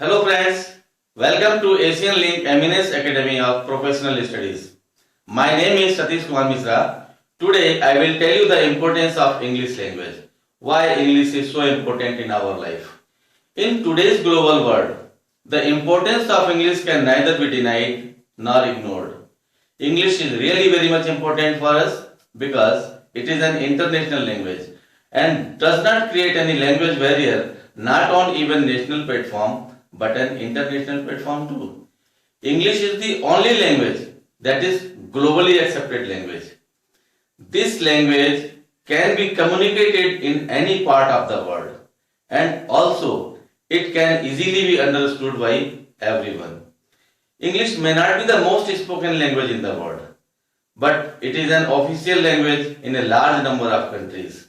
Hello friends, welcome to Asian Link Eminence Academy of Professional Studies. My name is Satish Kumar Misra. Today I will tell you the importance of English language. Why English is so important in our life. In today's global world, the importance of English can neither be denied nor ignored. English is really very much important for us because it is an international language and does not create any language barrier, not on even national platform but an international platform too. English is the only language that is globally accepted language. This language can be communicated in any part of the world and also it can easily be understood by everyone. English may not be the most spoken language in the world, but it is an official language in a large number of countries.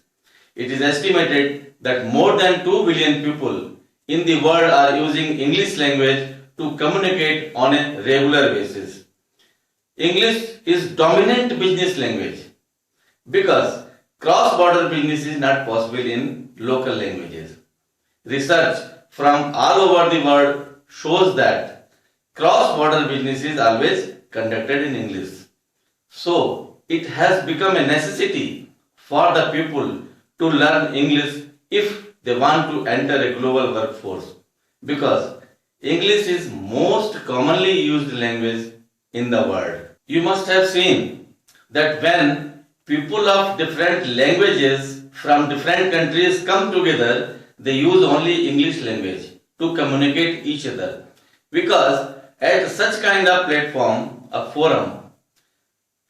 It is estimated that more than 2 billion people in the world are using English language to communicate on a regular basis. English is dominant business language because cross-border business is not possible in local languages. Research from all over the world shows that cross-border business is always conducted in English. So, it has become a necessity for the people to learn English if they want to enter a global workforce because English is most commonly used language in the world. You must have seen that when people of different languages from different countries come together, they use only English language to communicate each other because at such kind of platform, a forum,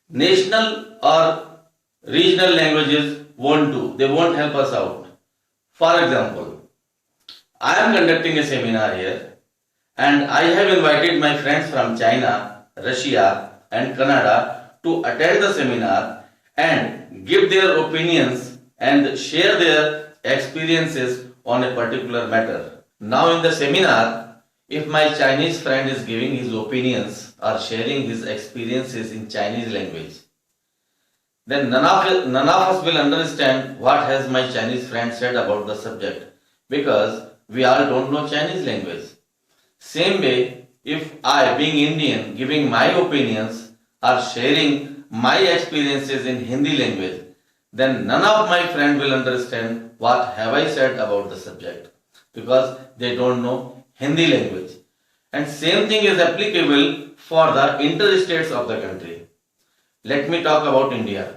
national or regional languages won't do. They won't help us out. For example, I am conducting a seminar here and I have invited my friends from China, Russia and Canada to attend the seminar and give their opinions and share their experiences on a particular matter. Now in the seminar, if my Chinese friend is giving his opinions or sharing his experiences in Chinese language, then none of us will understand what has my Chinese friend said about the subject because we all don't know Chinese language. Same way, if I, being Indian, giving my opinions or sharing my experiences in Hindi language, then none of my friend will understand what have I said about the subject because they don't know Hindi language. And same thing is applicable for the interstates of the country. Let me talk about India.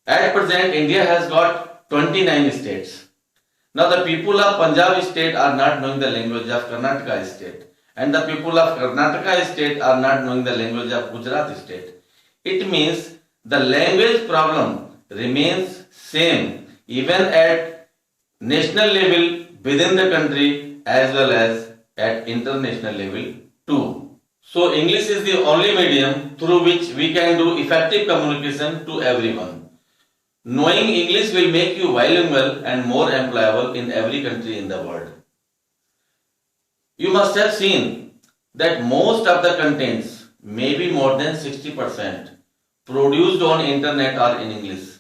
At present, India has got 29 states. Now the people of Punjab state are not knowing the language of Karnataka state. And the people of Karnataka state are not knowing the language of Gujarat state. It means the language problem remains same even at national level within the country as well as at international level too. So English is the only medium through which we can do effective communication to everyone. Knowing English will make you bilingual and more employable in every country in the world. You must have seen that most of the contents, maybe more than 60%, produced on internet are in English.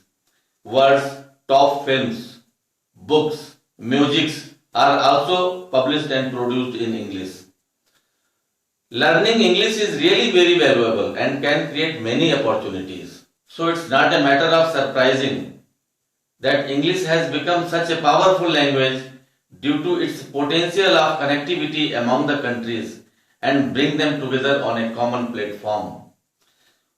Words, top films, books, musics are also published and produced in English. Learning English is really very valuable and can create many opportunities. So it's not a matter of surprising that English has become such a powerful language due to its potential of connectivity among the countries and bring them together on a common platform.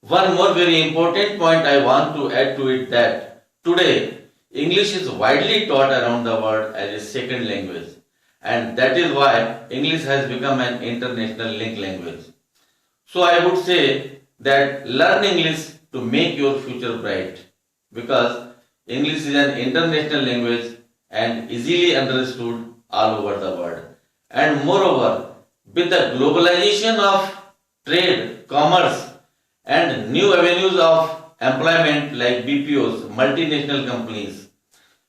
One more very important point I want to add to it that today English is widely taught around the world as a second language. And that is why English has become an international link language. So I would say that learn English to make your future bright because English is an international language and easily understood all over the world. And moreover, with the globalization of trade, commerce and new avenues of employment like BPOs, multinational companies,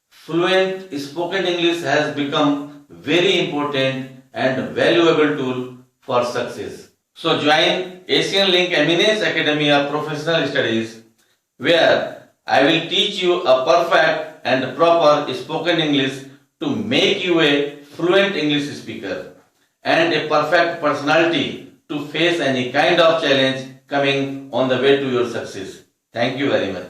fluent spoken English has become very important and valuable tool for success. So join Asian Link Eminence Academy of Professional Studies where I will teach you a perfect and proper spoken English to make you a fluent English speaker. and a perfect personality to face any kind of challenge coming on the way to your success. Thank you very much.